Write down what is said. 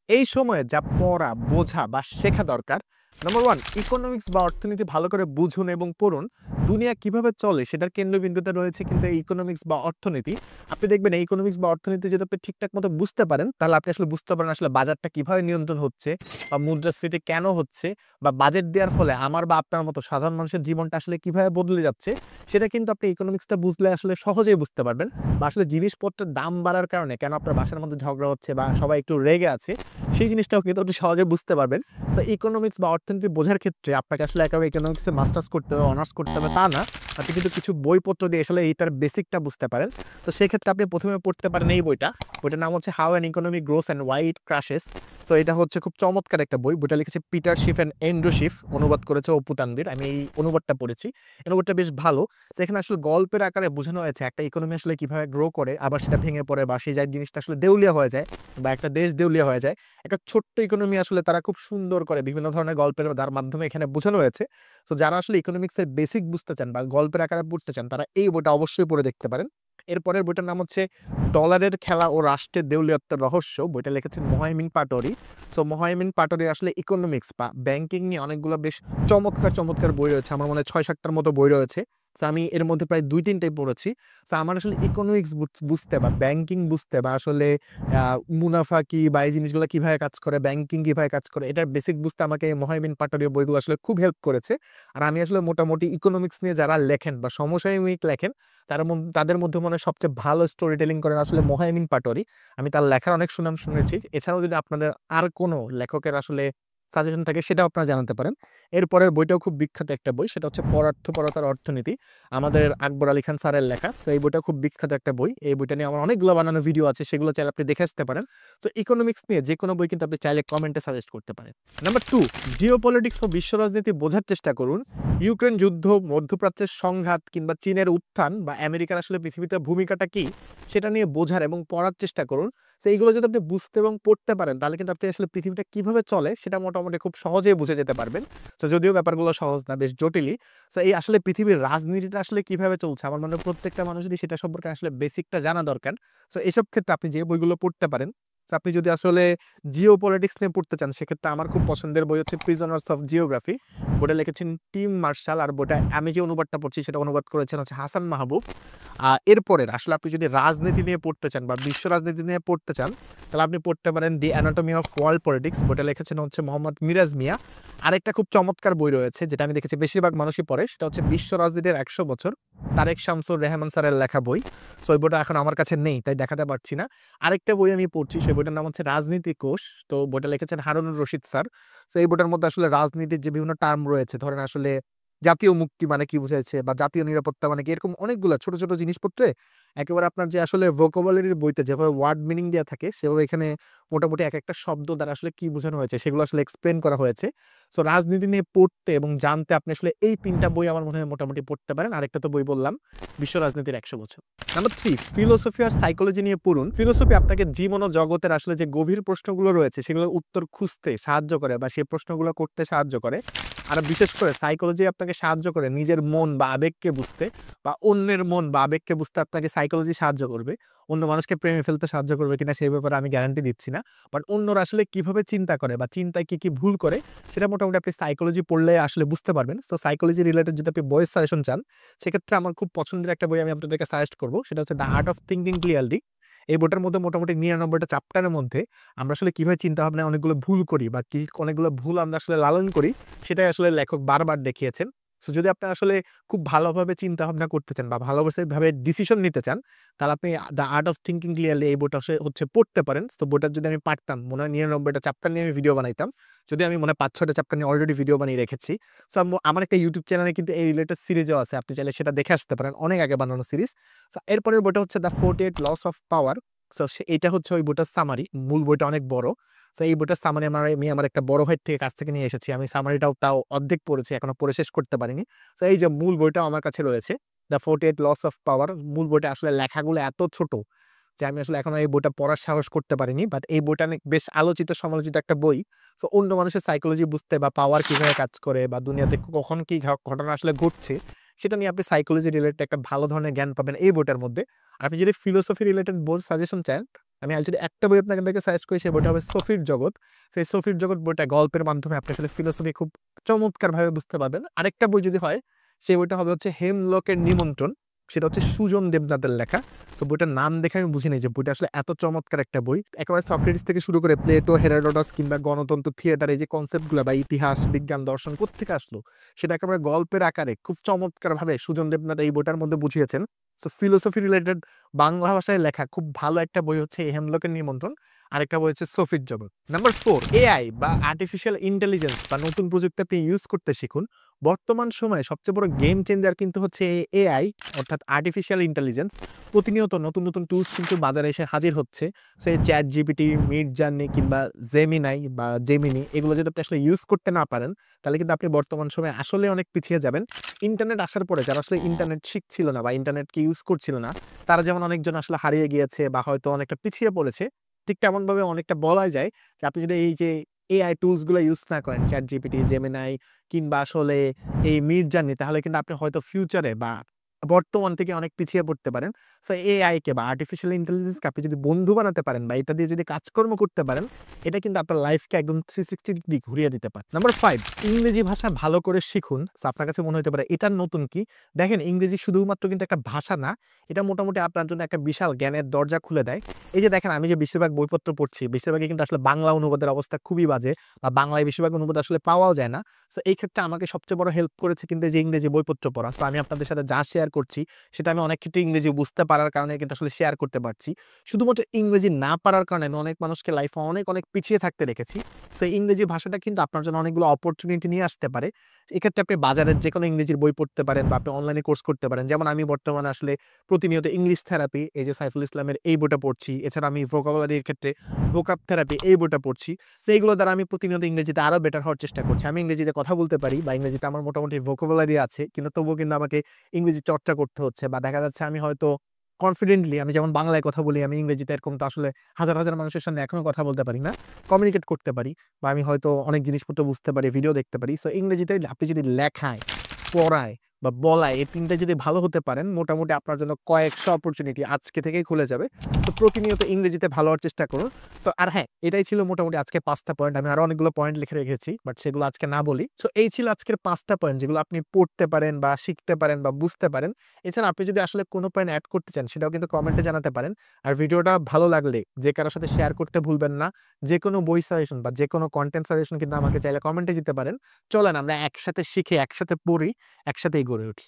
এই সময়ে যা পড়া, বোঝা বা শেখা দরকার, নাম্বার 1 ইকোনমিক্স বা অর্থনীতি ভালো করে বুঝুন এবং পড়ুন। দুনিয়া কিভাবে চলে সেটার কেন্দ্রবিন্দুতে রয়েছে কিন্তু এই ইকোনমিক্স বা অর্থনীতি। আপনি দেখবেন এই ইকোনমিক্স বা অর্থনীতি যদি আপনি ঠিকঠাক মতো বুঝতে পারেন, তাহলে আপনি আসলে বুঝতে পারেন আসলে বাজারটা কিভাবে নিয়ন্ত্রণ হচ্ছে বা মুদ্রাস্ফীতি কেন হচ্ছে বা বাজেট দেওয়ার ফলে আমার বা আপনার মতো সাধারণ মানুষের জীবনটা আসলে কিভাবে বদলে যাচ্ছে, সেটা কিন্তু আপনি ইকোনমিক্সটা বুঝলে আসলে সহজেই বুঝতে পারবেন। বা আসলে জিনিসপত্রের দাম বাড়ার কারণে কেন আপনার বাসার মধ্যে ঝগড়া হচ্ছে বা সবাই একটু রেগে আছে, সেই জিনিসটাও কিন্তু আপনি সহজে বুঝতে পারবেন। সো ইকোনমিক্স বা অর্থনীতি বোঝার ক্ষেত্রে আপনাকে আসলে একেবারে ইকোনমিক্সে মাস্টার্স করতে হবে, অনার্স করতে হবে তা না। আপনি কিন্তু কিছু বইপত্র দিয়ে আসলে এইটার বেসিকটা বুঝতে পারেন। তো সেক্ষেত্রে আপনি ১ম এ পড়তে পারেন এই বইটা। বইটার নাম হচ্ছে 'how an economy gross and why it ক্রাশেস'। So এটা হচ্ছে খুব চমৎকার একটা বই। বইটা লিখেছে পিটার শিফ অ্যান্ড এন্ড্রু শিফ। অনুবাদ করেছে অপু তানভীর। আমি এই অনুবাদটা পড়েছি। অনুবাদটা বেশ ভালো। তো এখানে আসলে গল্পের আকারে বোঝানো হয়েছে একটা ইকোনমি আসলে কিভাবে গ্রো করে, আবার সেটা ভেঙে পড়ে বা সেই জিনিসটা আসলে দেউলিয়া হয়ে যায় বা একটা দেশ দেউলিয়া হয়ে যায়। একটা ছোট্ট ইকোনমি আসলে তারা খুব সুন্দর করে বিভিন্ন ধরনের গল্পের মাধ্যমে এখানে বোঝানো হয়েছে। সো যারা আসলে ইকোনমিক্স এর বেসিক বুঝতে চান বা গল্পের আকারে পড়তে চান, তারা এই বইটা অবশ্যই পড়ে দেখতে পারেন। এরপরের বইটার নাম হচ্ছে 'ডলারের খেলা ও রাষ্ট্রের দেউলিয়ত্বের রহস্য'। বইটা লিখেছেন মোহাইমিন পাটোয়ারি। সো মোহাইমিন পাটোয়ারির আসলে ইকোনমিক্স বা ব্যাংকিং নিয়ে অনেকগুলো বেশ চমৎকার বই রয়েছে। আমার মনে হয় ৬-৭ টার মতো বই রয়েছে। সো আমি এর মধ্যে প্রায় ২-৩ টাই পড়েছি। সো আমার আসলে ইকোনমিক্স বুঝতে বা ব্যাংকিং বুঝতে বা আসলে আ মুনাফা কি বা এই জিনিসগুলো কিভাবে কাজ করে, ব্যাংকিং কিভাবে কাজ করে, এটার বেসিক বুঝতে আমাকে মোহাইমিন পাটোয়ারির বইগুলো আসলে খুব হেল্প করেছে। আর আমি আসলে মোটামুটি ইকোনমিক্স নিয়ে যারা লেখেন বা সমসাময়িক লেখেন, তাদের মধ্যে মনে হয় সবচেয়ে ভালো স্টোরি টেলিং করেন আসলে মোহাইমিন পাটোয়ারি। আমি তার লেখার অনেক সুনাম শুনেছি। এছাড়াও যদি আপনাদের আর কোনো লেখকের আসলে সাজেশন থাকে, সেটাও আপনারা জানাতে পারেন। এরপরের বইটাও খুব বিখ্যাত একটা বই, সেটা হচ্ছে 'পরার্থপরতার অর্থনীতি'। আমাদের আকবর আলী খান স্যারের লেখা। তো এই বইটা খুব বিখ্যাত একটা বই। এই বইটা নিয়ে আমার অনেকগুলো বানানো ভিডিও আছে, সেগুলো চাইলে আপনি দেখে আসতে পারেন। তো ইকোনমিক্স নিয়ে যেকোনো বই কিন্তু আপনি চাইলে কমেন্টে সাজেস্ট করতে পারেন। নাম্বার 2 জিওপলিটিক্স ও বিশ্ব রাজনীতি বোঝার চেষ্টা করুন। ইউক্রেন যুদ্ধ, মধ্যপ্রাচ্যের সংঘাত কিংবা চীনের উত্থান বা আমেরিকার আসলে পৃথিবীতে ভূমিকাটা কি, সেটা নিয়ে বোঝার এবং পড়ার চেষ্টা করুন। তো এইগুলো যদি আপনি বুঝতে এবং পড়তে পারেন, তাহলে কিন্তু আপনি আসলে পৃথিবীটা কিভাবে চলে সেটা মোটামুটি খুব সহজেই বুঝে যেতে পারবেন। তো যদিও ব্যাপারগুলো সহজ না, বেশ জটিলই। সো এই আসলে পৃথিবীর রাজনীতিটা আসলে কিভাবে চলছে, আমার মনে হয় প্রত্যেকটা মানুষেরই সেটা সম্পর্কে আসলে বেসিকটা জানা দরকার। সো এসব ক্ষেত্রে আপনি যে বইগুলো পড়তে পারেন, সো আপনি যদি আসলে জিওপলিটিক্স নিয়ে পড়তে চান, সেক্ষেত্রে আমার খুব পছন্দের বই হচ্ছে 'প্রিজনার্স অফ জিওগ্রাফি'। বইটা লিখেছেন টিম মার্শাল। আর বইটা আমি যে অনুবাদটা পড়ছি সেটা অনুবাদ করেছেন হচ্ছে হাসান মাহবুব। এরপরের আসলে আপনি যদি রাজনীতি নিয়ে পড়তে চান বা বিশ্ব রাজনীতি নিয়ে পড়তে চান, তাহলে আপনি পড়তে পারেন 'দি অ্যানাটমি অফ ওয়ার্ল্ড পলিটিক্স'। বইটা লিখেছেন হচ্ছে মোহাম্মদ মিরাজ মিয়া। আরেকটা খুব চমৎকার বই রয়েছে যেটা আমি দেখেছি বেশিরভাগ মানুষই পড়ে, সেটা হচ্ছে 'বিশ্ব রাজনীতির ১০০ বছর'। তারেক শামসুর রেহমান স্যারের লেখা বই। সো এই বইটা এখন আমার কাছে নেই, তাই দেখাতে পারছি না। আরেকটা বই আমি পড়ছি, সেই বইটার নাম হচ্ছে 'রাজনীতি কোষ'। তো বইটা লিখেছেন হারুনুর রশিদ স্যার। সো এই বইটার মধ্যে আসলে রাজনীতির যে বিভিন্ন টার্ম রয়েছে, ধরেন আসলে জাতীয় মুক্তি মানে কি বুঝাইছে বা জাতীয় নিরাপত্তা মানে কি, এরকম অনেকগুলা ছোট জিনিসপত্রে একেবারে আপনার যে আসলে ভোকাবুলারির বইতে যেভাবে ওয়ার্ড মিনিং দেয়া থাকে, সেভাবে এখানে মোটামুটি একেকটা শব্দ দ্বারা আসলে কি বোঝানো হয়েছে সেগুলো আসলে এক্সপ্লেইন করা হয়েছে। সো রাজনীতি নিয়ে পড়তে এবং জানতে আপনি আসলে এই ৩ টা বই আমার মনে হয় মোটামুটি পড়তে পারেন। আরেকটা তো বই বললাম, 'বিশ্ব রাজনীতির ১০০ বছর'। নাম্বার 3 ফিলোসফি আর সাইকোলজি নিয়ে পড়ুন। ফিলোসফি আপনাকে জীবন ও জগতের আসলে যে গভীর প্রশ্নগুলো রয়েছে, সেগুলোর উত্তর খুঁজতে সাহায্য করে বা সেই প্রশ্নগুলো করতে সাহায্য করে। আর বিশেষ করে সাইকোলজি আপনাকে সাহায্য করে নিজের মন বা আবেগকে বুঝতে, বা অন্যের মন বা আবেগকে বুঝতে আপনাকে সাইকোলজি সাহায্য করবে। অন্য মানুষকে প্রেমে ফেলতে সাহায্য করবে কিনা সেই ব্যাপারে আমি গ্যারান্টি দিচ্ছি না। বাট অন্যরা আসলে কিভাবে চিন্তা করে বা চিন্তায় কি ভুল করে, সেটা মোটামুটি আপনি সাইকোলজি পড়লে আসলে বুঝতে পারবেন। সো সাইকোলজি রিলেটেড যদি আপনি বইয়ের সাজেশন চান, সেক্ষেত্রে আমার খুব পছন্দের একটা বই আমি আপনাদেরকে সাজেস্ট করব। সেটা হচ্ছে 'the art of thinking clearly'. এই বইটার মধ্যে মোটামুটি ৯৯ টা চ্যাপ্টারের মধ্যে আমরা আসলে কিভাবে চিন্তাভাবনায় অনেকগুলো ভুল করি বা অনেকগুলো ভুল আমরা আসলে লালন করি, সেটাই আসলে লেখক বারবার দেখিয়েছেন। সো যদি আপনি আসলে খুব ভালোভাবে চিন্তাভাবনা করতে চান বা ভালোভাবে ডিসিশন নিতে চান, তাহলে আপনি 'the art of thinking clearly' এই বইটা হচ্ছে পড়তে পারেন। সো বইটা যদি আমি পারতাম, মনে হয় ৯৯ টা চ্যাপ্টার নিয়ে আমি ভিডিও বানাইতাম। যদি আমি মনে হয় ৫-৬ টা চ্যাপ্টার নিয়ে অলরেডি ভিডিও বানিয়ে রেখেছি। সো আমার একটা ইউটিউব চ্যানেলে কিন্তু এই রিলেটেড সিরিজও আছে। আপনি চাইলে সেটা দেখে আসতে পারেন। অনেক আগে বানানো সিরিজ। সো এরপরের বইটা হচ্ছে 'the 48 laws of power'. So এইটা হচ্ছে ওই বইটার সামারি। মূল বইটা অনেক বড়। সো এই বইটার সামারি আমি আমার একটা বড় ভাইয়ের কাছ থেকে নিয়ে এসেছি। আমি সামারিটাও তাও অর্ধেক পড়েছি। এখনো পড়ে শেষ করতে পারিনি। সো এই যে মূল বইটাও আমার কাছে রয়েছে। 'The 48 laws of power'. মূল বইটা আসলে লেখাগুলো এত ছোট যে আমি আসলে এখনো এই বইটা পড়ার সাহস করতে পারিনি। বাট এই বইটা অনেক বেশ আলোচিত সমালোচিত একটা বই। সো অন্য মানুষের সাইকোলজি বুঝতে বা পাওয়ার কিভাবে কাজ করে বা দুনিয়াতে কখন কি ঘটনা আসলে ঘটছে, সেটা নিয়ে আপনি সাইকোলজি রিলেটেড একটা ভালো ধরনের জ্ঞান পাবেন এই বইটার মধ্যে। আর আপনি যদি ফিলোসফি রিলেটেড বইয়ের সাজেশন চান, আমি আর যদি একটা বই আপনাদেরকে সাজেস্ট করি সেই বইটা হবে সফির জগৎ। সেই সফির জগৎ বইটা গল্পের মাধ্যমে আপনি আসলে ফিলোসফি খুব চমৎকারভাবে বুঝতে পারবেন। আরেকটা বই যদি হয় সেই বইটা হবে হচ্ছে হেমলকের নিমন্ত্রণ। সেটা হচ্ছে সুজন দেবনাথের লেখা। তো বইটার নাম দেখে আমি বুঝি নাই যে বইটা আসলে এত চমৎকার একটা বই। একেবারে সক্রেটিস থেকে শুরু করে প্লেটো, হেরোডোটাস কিংবা গণতন্ত্র, থিয়েটার এই যে কনসেপ্টগুলো বা ইতিহাস, বিজ্ঞান, দর্শন কোত্থেকে আসলো সেটা একেবারে গল্পের আকারে খুব চমৎকারভাবে সুজন দেবনাথ এই বইটার মধ্যে বুঝিয়েছেন। সো ফিলোসফি রিলেটেড বাংলা ভাষায় লেখা খুব ভালো একটা বই হচ্ছে এই হেমলকের নিমন্ত্রণ। আরেকটা বই হচ্ছে সফির জগৎ। নাম্বার 4 এআই বা আর্টিফিশিয়াল ইন্টেলিজেন্স বা নতুন প্রযুক্তি আপনি ইউজ করতে শিখুন। বর্তমান সময়ে সবচেয়ে বড় গেম চেঞ্জার কিন্তু হচ্ছে এআই অর্থাৎ আর্টিফিশিয়াল ইন্টেলিজেন্স। প্রতিনিয়ত নতুন, নতুন টুলস কিন্তু বাজারে এসে হাজির হচ্ছে। সো এই ChatGPT, Midjourney কিংবা Gemini বা Gemini এগুলো যদি আপনি আসলে ইউজ করতে না পারেন, তাহলে কিন্তু আপনি বর্তমান সময়ে আসলে অনেক পিছিয়ে যাবেন। ইন্টারনেট আসার পরে যারা আসলে ইন্টারনেট শিখছিল না বা ইন্টারনেটকে ইউজ করছিল না, তারা যেমন অনেকজন আসলে হারিয়ে গিয়েছে বা হয়তো অনেকটা পিছিয়ে পড়েছে, ঠিক তেমনভাবে অনেকটা বলাই যায় যে আপনি যদি এই যে এআই টুলস গুলো ইউজ না করেন, ChatGPT, Gemini কিংবা আসলে এই Midjourney, তাহলে কিন্তু আপনি হয়তো ফিউচারে বা বর্তমান থেকে অনেক পিছিয়ে পড়তে পারেন। সো এআই কে বা আর্টিফিশিয়াল ইন্টেলিজেন্স কে আপনি যদি বন্ধু বানাতে পারেন বা এটা দিয়ে যদি কাজকর্ম করতে পারেন, এটা কিন্তু আপনার লাইফকে একদম 360 ডিগ্রি ঘুরিয়ে দিতে পারে। নাম্বার 5 ইংরেজি ভাষা ভালো করে শিখুন। সো আপনার কাছে মনে হতে পারে এটার নতুন কি? দেখেন, ইংরেজি শুধুমাত্র কিন্তু একটা ভাষা না, এটা মোটামুটি আপনার জন্য একটা বিশাল জ্ঞানের দরজা খুলে দেয়। এই যে দেখেন, আমি যে বেশিরভাগ বইপত্র পড়ছি, বেশিরভাগই কিন্তু আসলে বাংলা অনুবাদের অবস্থা খুবই বাজে বা বাংলায় বেশিরভাগ অনুবাদ আসলে পাওয়াও যায় না। সো এই ক্ষেত্রে আমাকে সবচেয়ে বড় হেল্প করেছে কিন্তু এই যে ইংরেজি বইপত্র পড়া। সো আমি আপনাদের সাথে যা শেয়ার করছি সেটা আমি অনেক ক্ষেত্রে ইংরেজি বুঝতে পারার কারণে কিন্তু আসলে শেয়ার করতে পারছি। শুধুমাত্র ইংরেজি না পারার কারণে আমি অনেক মানুষকে লাইফে অনেক, অনেক পিছিয়ে থাকতে দেখেছি। সো ইংরেজি ভাষাটা কিন্তু আপনার জন্য অনেকগুলো অপরচুনিটি নিয়ে আসতে পারে। এক্ষেত্রে আপনি বাজারের যেকোনো ইংরেজির বই পড়তে পারেন বা আপনি অনলাইনে কোর্স করতে পারেন। যেমন আমি বর্তমানে আসলে প্রতিনিয়ত ইংলিশ থেরাপি এই যে সাইফুল ইসলামের এই বইটা পড়ছি। এছাড়া আমি ভোকাবুলারির ক্ষেত্রে ভোকাব থেরাপি এই বইটা পড়ছি। সো এগুলো দ্বারা আমি প্রতিনিয়ত ইংরেজিতে আরো বেটার হওয়ার চেষ্টা করছি। আমি ইংরেজিতে কথা বলতে পারি বা ইংরেজিতে আমার মোটামুটি ভোকাবুলারি আছে। কিন্তু তবুও কিন্তু আমাকে ইংরেজি চর্চা করতে হচ্ছে বা দেখা যাচ্ছে আমি হয়তো কনফিডেন্টলি আমি যেমন বাংলায় কথা বলি, আমি ইংরেজিতে এরকম তো আসলে হাজার, হাজার মানুষের সামনে এখনো কথা বলতে পারি না। কমিউনিকেট করতে পারি বা আমি হয়তো অনেক জিনিসপত্র বুঝতে পারি, ভিডিও দেখতে পারি। সো ইংরেজিতে আপনি যদি লেখায়, পড়ায় বা বলায় এই ৩ টায় যদি ভালো হতে পারেন, মোটামুটি আপনার জন্য কয়েকশো অপরচুনিটি আজকে থেকেই খুলে যাবে। তো প্রতিনিয়ত ইংরেজিতে ভালো হওয়ার চেষ্টা করুন। সো আর হ্যাঁ, এটাই ছিল মোটামুটি আজকে ৫ টা পয়েন্ট। আমি আরো অনেকগুলো পয়েন্ট লিখে রেখেছি, বাট সেগুলো আজকে না বলি। সো এই ছিল আজকের ৫ টা পয়েন্ট যেগুলো আপনি পড়তে পারেন বা শিখতে পারেন বা বুঝতে পারেন। এছাড়া আপনি যদি আসলে কোনো পয়েন্ট এড করতে চান সেটাও কিন্তু কমেন্টে জানাতে পারেন। আর ভিডিওটা ভালো লাগলে যে কারো সাথে শেয়ার করতে ভুলবেন না। যেকোনো বই সাজেশন বা যেকোনো কনটেন্ট সাজেশন কিন্তু আমাকে চাইলে কমেন্টে দিতে পারেন। চলেন আমরা একসাথে শিখে, একসাথে পড়ি, একসাথেই গড়ে উঠি।